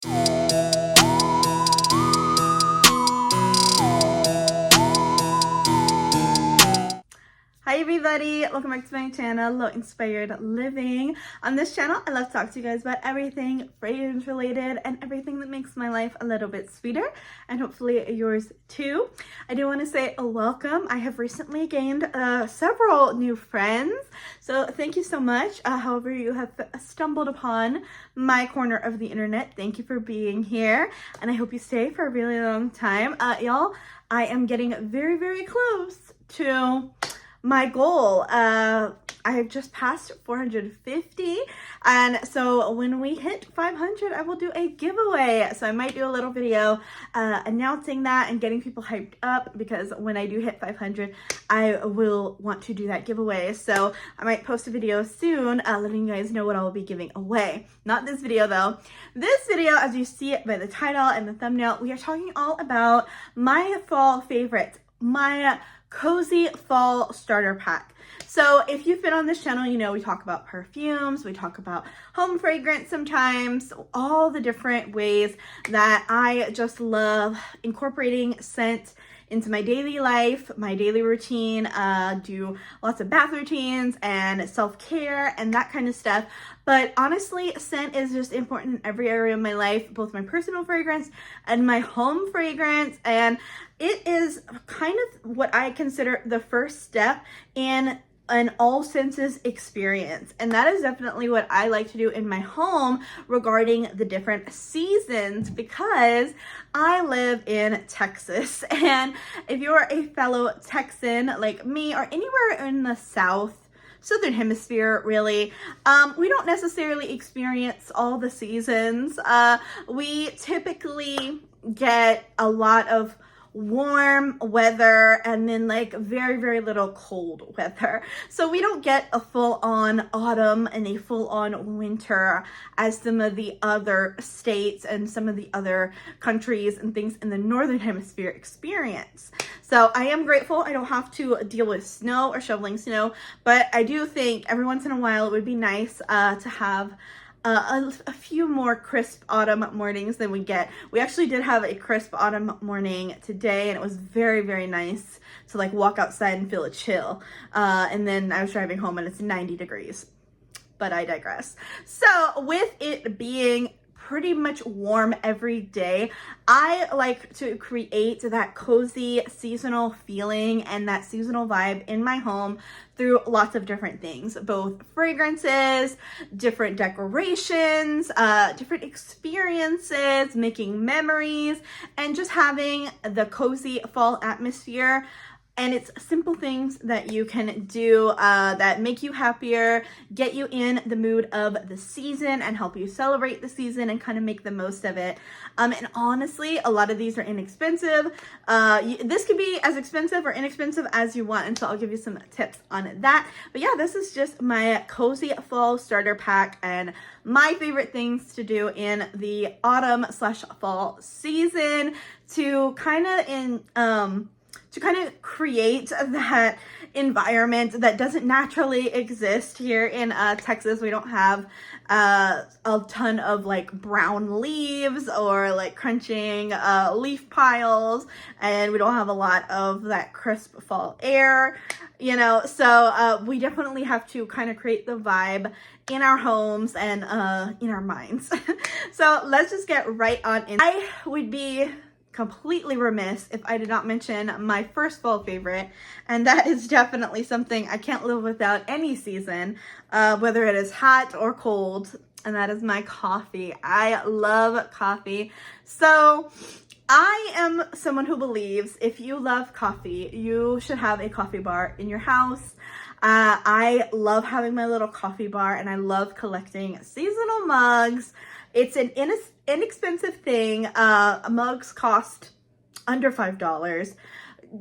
Hi everybody, welcome back to my channel, Low Inspired Living. On this channel, I love to talk to you guys about everything fragrance related and everything that makes my life a little bit sweeter, and hopefully yours too. I do want to say a welcome. I have recently gained several new friends, so thank you so much. However you have stumbled upon my corner of the internet, thank you for being here, and I hope you stay for a really long time. Y'all, I am getting very, very close to my goal. I have just passed 450, and so when we hit 500 I will do a giveaway. So I might do a little video announcing that and getting people hyped up, because when I do hit 500 I will want to do that giveaway. So I might post a video soon letting you guys know what I will be giving away. Not this video though. This video, as you see it by the title and the thumbnail, we are talking all about my fall favorites, my cozy fall starter pack. So if you've been on this channel, you know we talk about perfumes, we talk about home fragrance sometimes, all the different ways that I just love incorporating scent into my daily life, my daily routine, do lots of bath routines and self-care and that kind of stuff. But honestly, scent is just important in every area of my life, both my personal fragrance and my home fragrance. And it is kind of what I consider the first step in an all senses experience, and that is definitely what I like to do in my home regarding the different seasons, because I live in Texas, and if you're a fellow Texan like me, or anywhere in the Southern Hemisphere, really, we don't necessarily experience all the seasons. We typically get a lot of warm weather and then like very, very little cold weather. So we don't get a full-on autumn and a full-on winter as some of the other states and some of the other countries and things in the Northern Hemisphere experience. So I am grateful I don't have to deal with snow or shoveling snow, but I do think every once in a while it would be nice to have a few more crisp autumn mornings than we get. We actually did have a crisp autumn morning today, and it was very, very nice to like walk outside and feel a chill. And then I was driving home and it's 90 degrees, but I digress. So with it being pretty much warm every day, I like to create that cozy seasonal feeling and that seasonal vibe in my home through lots of different things, both fragrances, different decorations, different experiences, making memories, and just having the cozy fall atmosphere. And it's simple things that you can do that make you happier, get you in the mood of the season, and help you celebrate the season and kind of make the most of it. And honestly, a lot of these are inexpensive. This could be as expensive or inexpensive as you want, and so I'll give you some tips on that. But yeah, this is just my cozy fall starter pack and my favorite things to do in the autumn/fall season to kind of create that environment that doesn't naturally exist here in Texas. We don't have a ton of like brown leaves or like crunching leaf piles, and we don't have a lot of that crisp fall air, you know, so we definitely have to kind of create the vibe in our homes and in our minds. So let's just get right on in. I would be completely remiss if I did not mention my first fall favorite, and that is definitely something I can't live without any season, whether it is hot or cold, and that is my coffee. I love coffee. So I am someone who believes if you love coffee, you should have a coffee bar in your house. I love having my little coffee bar, and I love collecting seasonal mugs. It's an inexpensive thing. Mugs cost under $5.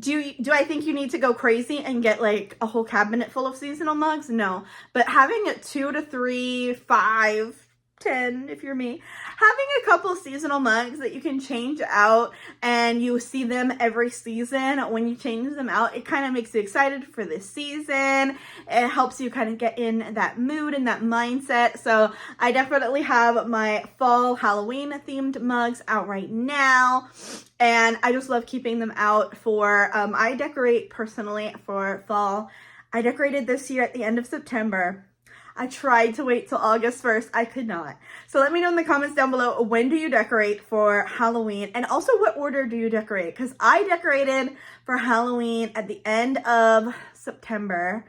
Do I think you need to go crazy and get like a whole cabinet full of seasonal mugs? No, but having 2 to 3, 5 10 if you're me. Having a couple seasonal mugs that you can change out and you see them every season. When you change them out, it kind of makes you excited for this season. It helps you kind of get in that mood and that mindset. So I definitely have my fall Halloween themed mugs out right now. And I just love keeping them out for, I decorate personally for fall. I decorated this year at the end of September. I tried to wait till August 1st. I could not. So let me know in the comments down below, when do you decorate for Halloween? And also, what order do you decorate? Because I decorated for Halloween at the end of September.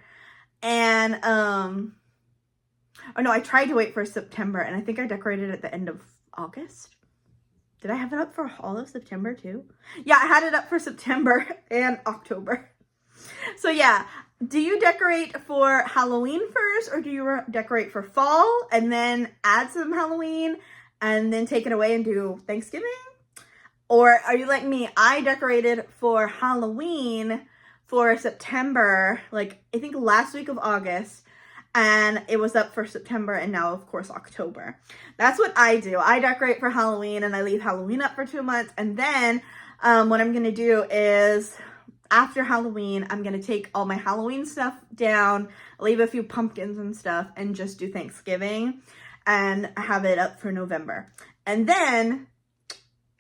And, oh no, I tried to wait for September. And I think I decorated at the end of August. Did I have it up for all of September too? Yeah, I had it up for September and October. So yeah. Do you decorate for Halloween first, or do you decorate for fall and then add some Halloween and then take it away and do Thanksgiving? Or are you like me? I decorated for Halloween for September, like I think last week of August, and it was up for September and now of course October. That's what I do. I decorate for Halloween and I leave Halloween up for 2 months, and then what I'm gonna do is, after Halloween, I'm going to take all my Halloween stuff down, leave a few pumpkins and stuff, and just do Thanksgiving and have it up for November. And then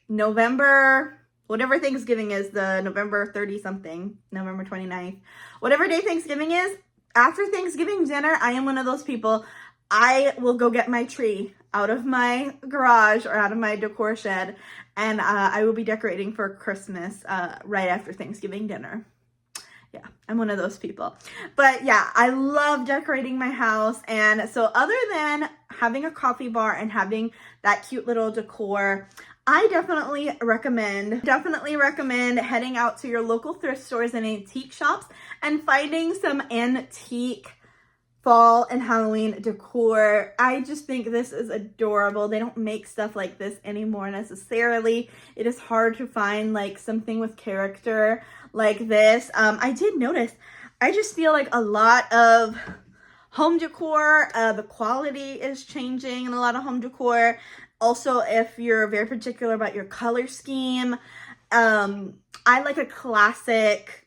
November, whatever Thanksgiving is, the November 30 something, November 29th, whatever day Thanksgiving is, after Thanksgiving dinner, I am one of those people, I will go get my tree out of my garage or out of my decor shed, and I will be decorating for Christmas right after Thanksgiving dinner. Yeah, I'm one of those people. But yeah, I love decorating my house. And so other than having a coffee bar and having that cute little decor, I definitely recommend heading out to your local thrift stores and antique shops and finding some antique fall and Halloween decor. I just think this is adorable. They don't make stuff like this anymore necessarily. It is hard to find like something with character like this. I did notice, I just feel like a lot of home decor, the quality is changing in a lot of home decor. Also, if you're very particular about your color scheme, I like a classic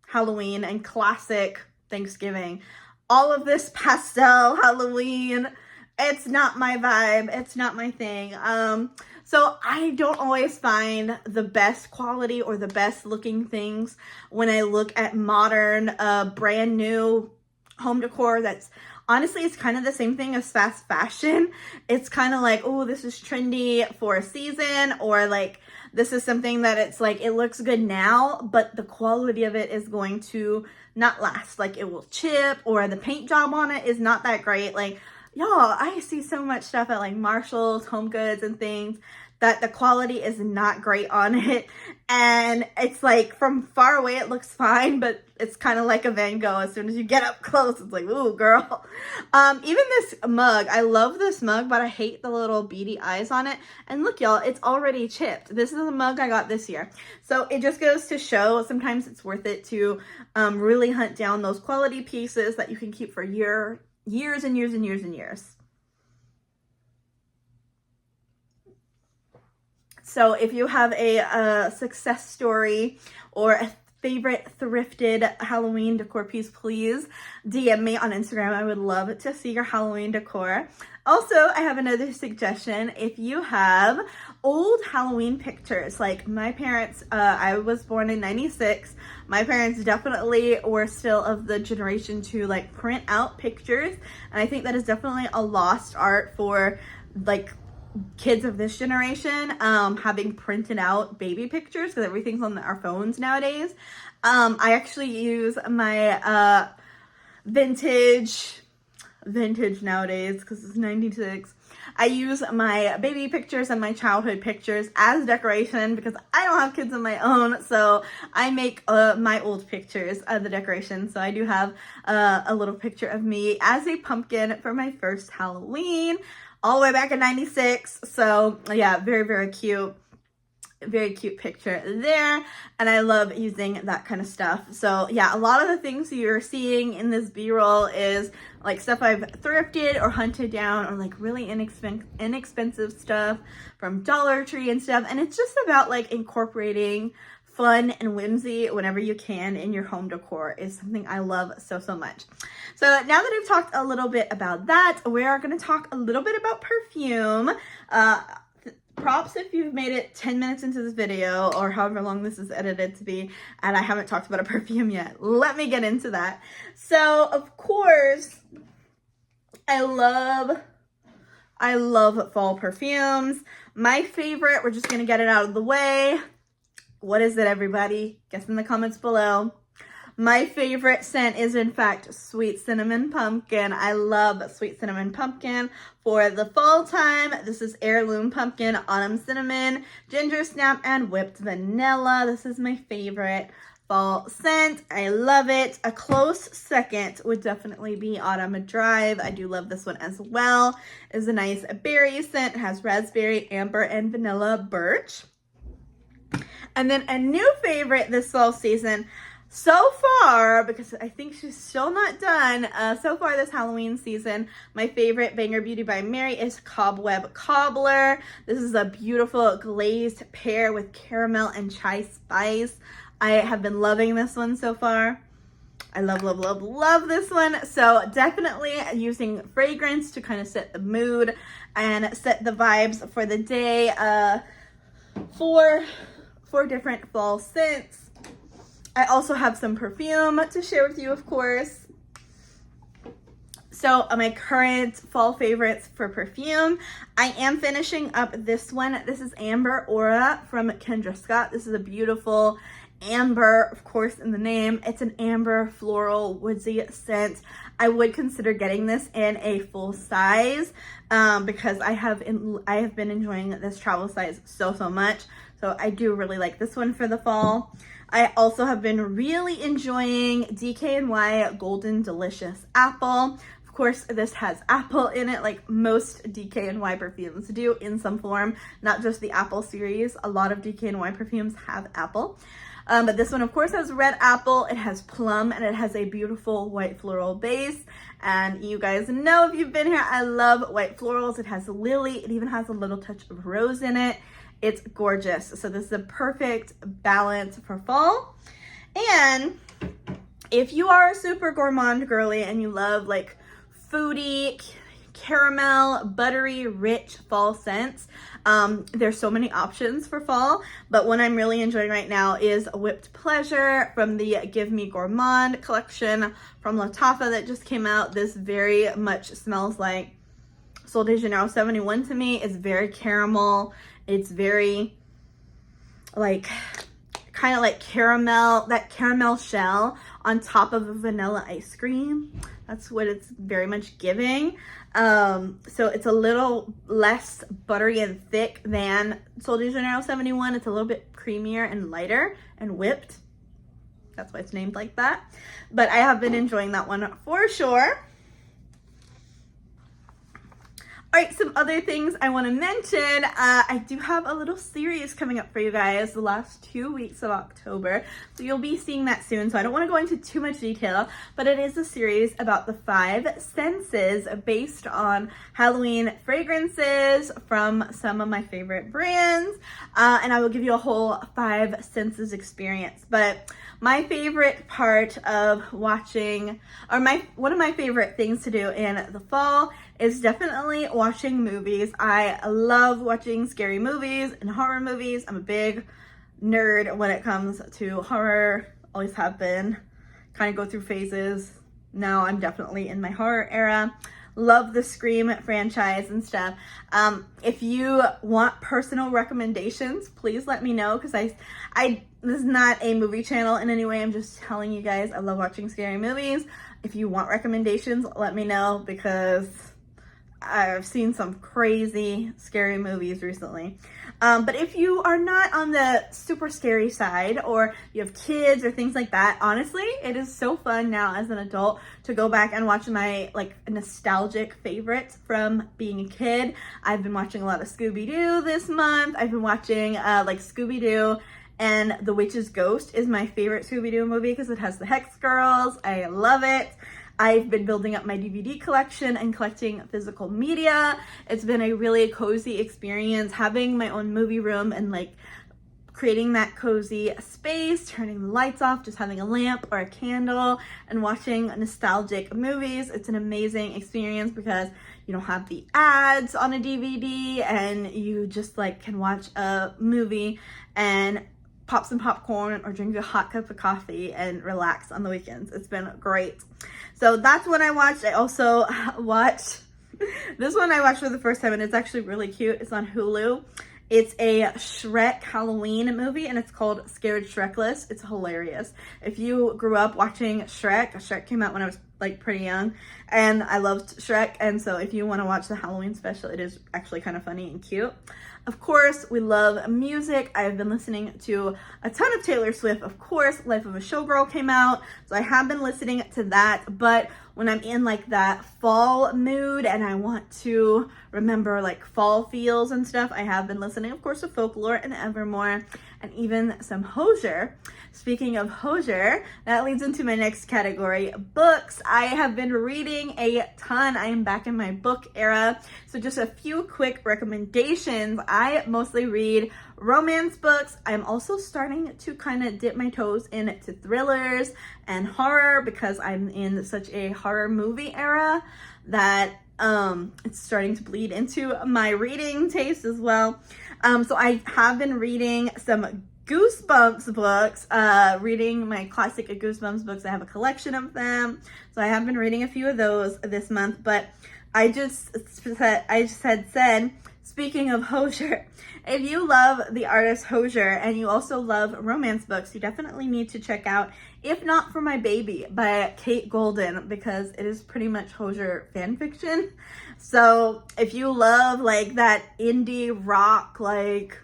Halloween and classic Thanksgiving. All of this pastel Halloween, it's not my vibe. It's not my thing. So I don't always find the best quality or the best looking things when I look at modern, brand new home decor that's honestly, it's kind of the same thing as fast fashion. It's kind of like, oh, this is trendy for a season, or like, this is something that it's like, it looks good now, but the quality of it is going to not last. Like, it will chip, or the paint job on it is not that great. Like, y'all, I see so much stuff at like Marshall's, Home Goods and things that the quality is not great on it. And it's like, from far away it looks fine, but it's kind of like a Van Gogh. As soon as you get up close, it's like, ooh, girl. Even this mug, I love this mug, but I hate the little beady eyes on it. And look, y'all, it's already chipped. This is a mug I got this year. So it just goes to show, sometimes it's worth it to really hunt down those quality pieces that you can keep for years and years and years and years. So if you have a success story or a favorite thrifted Halloween decor piece, please DM me on Instagram. I would love to see your Halloween decor. Also, I have another suggestion. If you have old Halloween pictures, like my parents, I was born in '96. My parents definitely were still of the generation to like print out pictures. And I think that is definitely a lost art for like kids of this generation, having printed out baby pictures, because everything's on our phones nowadays. I actually use my vintage nowadays, because it's 96. I use my baby pictures and my childhood pictures as decoration because I don't have kids of my own, so I make my old pictures the decoration. So I do have a little picture of me as a pumpkin for my first Halloween, all the way back in '96. So yeah, very, very cute. very cute picture there, and I love using that kind of stuff. So yeah, a lot of the things you're seeing in this b-roll is like stuff I've thrifted or hunted down, or like really inexpensive stuff from Dollar Tree and stuff. And it's just about like incorporating fun and whimsy whenever you can in your home decor is something I love so much. So now that I've talked a little bit about that, we are going to talk a little bit about perfume. Props if you've made it 10 minutes into this video or however long this is edited to be and I haven't talked about a perfume yet. Let me get into that. So of course, I love fall perfumes. My favorite, we're just gonna get it out of the way. What is it, everybody? Guess in the comments below. My favorite scent is, in fact, Sweet Cinnamon Pumpkin. I love Sweet Cinnamon Pumpkin for the fall time. This is Heirloom Pumpkin, Autumn Cinnamon, Ginger Snap, and Whipped Vanilla. This is my favorite fall scent. I love it. A close second would definitely be Autumn Drive. I do love this one as well. It's a nice berry scent. It has raspberry, amber, and vanilla birch. And then a new favorite this fall season, so far, because I think she's still not done, so far this Halloween season, my favorite Banger Beauty by Mary is Cobweb Cobbler. This is a beautiful glazed pear with caramel and chai spice. I have been loving this one so far. I love this one. So definitely using fragrance to kind of set the mood and set the vibes for the day. For different fall scents. I also have some perfume to share with you, of course. So my current fall favorites for perfume, I am finishing up this one. This is Amber Aura from Kendra Scott. This is a beautiful amber, of course, in the name. It's an amber floral woodsy scent. I would consider getting this in a full size because I have been enjoying this travel size so much. So I do really like this one for the fall. I also have been really enjoying DKNY Golden Delicious Apple. Of course, this has apple in it, like most DKNY perfumes do in some form, not just the apple series. A lot of DKNY perfumes have apple. But this one, of course, has red apple, it has plum, and it has a beautiful white floral base. And you guys know, if you've been here, I love white florals. It has lily. It even has a little touch of rose in it. It's gorgeous. So this is a perfect balance for fall. And if you are a super gourmand girly and you love like foodie, caramel, buttery, rich fall scents, there's so many options for fall, but one I'm really enjoying right now is Whipped Pleasure from the Give Me Gourmand collection from Lattafa that just came out. This very much smells like Sol de Janeiro 71 to me. It's very caramel. It's very like kind of like caramel, that caramel shell on top of a vanilla ice cream. That's what it's very much giving. So it's a little less buttery and thick than Sol de Janeiro 71. It's a little bit creamier and lighter and whipped. That's why it's named like that. But I have been enjoying that one for sure. All right, some other things I want to mention. I do have a little series coming up for you guys the last 2 weeks of October. So you'll be seeing that soon. So I don't want to go into too much detail, but it is a series about the 5 senses based on Halloween fragrances from some of my favorite brands. And I will give you a whole 5 senses experience. But my favorite part of watching, or one of my favorite things to do in the fall is definitely watching movies. I love watching scary movies and horror movies. I'm a big nerd when it comes to horror, always have been. Kind of go through phases. Now I'm definitely in my horror era. Love the Scream franchise and stuff. If you want personal recommendations, please let me know, because this is not a movie channel in any way. I'm just telling you guys I love watching scary movies. If you want recommendations, let me know, because I've seen some crazy scary movies recently. But if you are not on the super scary side, or you have kids or things like that, honestly, it is so fun now as an adult to go back and watch my like nostalgic favorites from being a kid. I've been watching a lot of Scooby-Doo this month. I've been watching like Scooby-Doo and The Witch's Ghost is my favorite Scooby-Doo movie because it has the Hex Girls. I love it. I've been building up my DVD collection and collecting physical media. It's been a really cozy experience having my own movie room and like creating that cozy space, turning the lights off, just having a lamp or a candle and watching nostalgic movies. It's an amazing experience because you don't have the ads on a DVD and you just like can watch a movie and pop some popcorn or drink a hot cup of coffee and relax on the weekends. It's been great. So that's what I watched. I also watched, this one I watched for the first time and it's actually really cute. It's on Hulu. It's a Shrek Halloween movie and it's called Scared Shrekless. It's hilarious. If you grew up watching Shrek came out when I was like pretty young and I loved Shrek. And so if you want to watch the Halloween special, it is actually kind of funny and cute. Of course, we love music. I've been listening to a ton of Taylor Swift. Of course, Life of a Showgirl came out, so I have been listening to that. But when I'm in like that fall mood and I want to remember like fall feels and stuff, I have been listening, of course, to Folklore and Evermore and even some Hozier. Speaking of Hozier, that leads into my next category, books. I have been reading a ton. I am back in my book era. So just a few quick recommendations. I mostly read romance books. I'm also starting to kind of dip my toes into thrillers and horror because I'm in such a horror movie era that it's starting to bleed into my reading taste as well. So I have been reading some Goosebumps books, reading my classic Goosebumps books. I have a collection of them. So I have been reading a few of those this month, but I just had said, speaking of Hozier, if you love the artist Hozier and you also love romance books, you definitely need to check out If Not For My Baby by Kate Golden because it is pretty much Hozier fan fiction. So if you love like that indie rock, like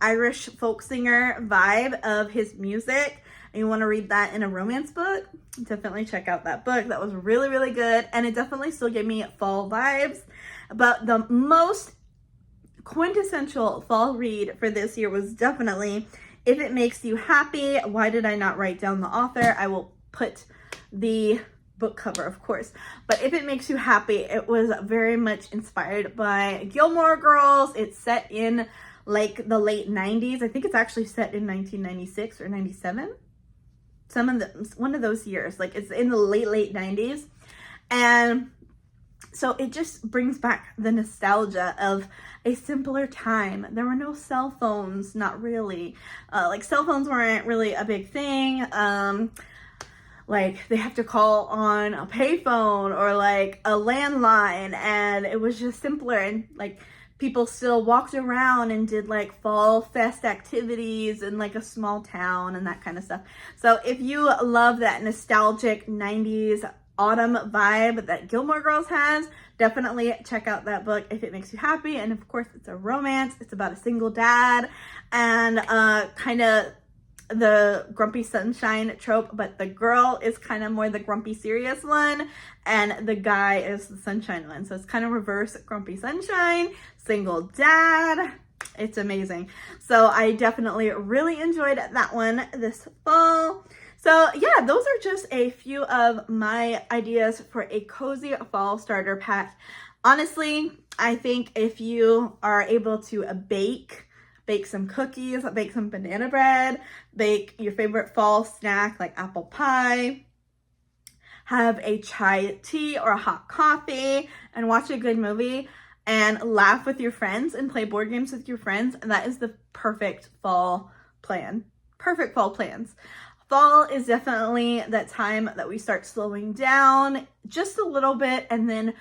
Irish folk singer vibe of his music and you want to read that in a romance book, definitely check out that book. That was really, really good. And it definitely still gave me fall vibes. But the most quintessential fall read for this year was definitely If It Makes You Happy. Why did I not write down the author? I will put the book cover, of course. But If It Makes You Happy, it was very much inspired by Gilmore Girls. It's set in like the late 90s. I think it's actually set in 1996 or 97. One of those years. Like it's in the late 90s. And so it just brings back the nostalgia of a simpler time. There were no cell phones, not really. Like cell phones weren't really a big thing. Like they have to call on a payphone or like a landline, and it was just simpler. And like people still walked around and did like fall fest activities in like a small town and that kind of stuff. So if you love that nostalgic 90s autumn vibe that Gilmore Girls has, definitely check out that book If It Makes You Happy. And of course it's a romance. It's about a single dad and kind of the grumpy sunshine trope, but the girl is kind of more the grumpy serious one and the guy is the sunshine one. So it's kind of reverse grumpy sunshine, single dad. It's amazing. So I definitely really enjoyed that one this fall. So yeah, those are just a few of my ideas for a cozy fall starter pack. Honestly, I think if you are able to bake some cookies, bake some banana bread, bake your favorite fall snack like apple pie, have a chai tea or a hot coffee, and watch a good movie and laugh with your friends and play board games with your friends, and that is the perfect fall plan. Perfect fall plans. Fall is definitely that time that we start slowing down just a little bit, and then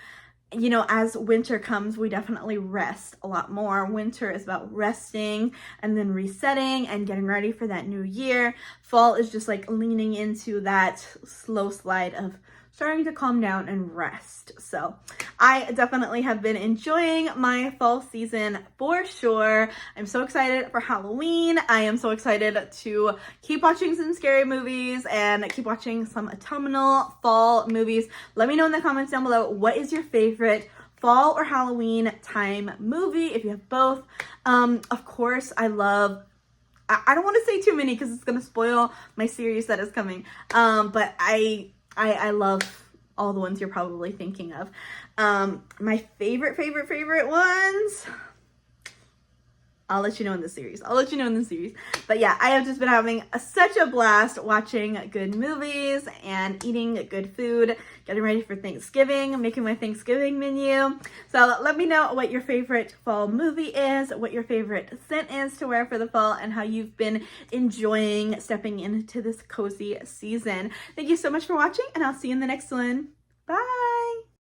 you know, as winter comes, we definitely rest a lot more. Winter is about resting and then resetting and getting ready for that new year. Fall is just like leaning into that slow slide of starting to calm down and rest. So I definitely have been enjoying my fall season for sure. I'm so excited for Halloween. I am so excited to keep watching some scary movies and keep watching some autumnal fall movies. Let me know in the comments down below, what is your favorite fall or Halloween time movie, if you have both. Of course, I don't want to say too many because it's going to spoil my series that is coming. But I love all the ones you're probably thinking of. My favorite ones, I'll let you know in the series. But yeah, I have just been having such a blast watching good movies and eating good food, getting ready for Thanksgiving, making my Thanksgiving menu. So let me know what your favorite fall movie is, what your favorite scent is to wear for the fall, and how you've been enjoying stepping into this cozy season. Thank you so much for watching, and I'll see you in the next one. Bye!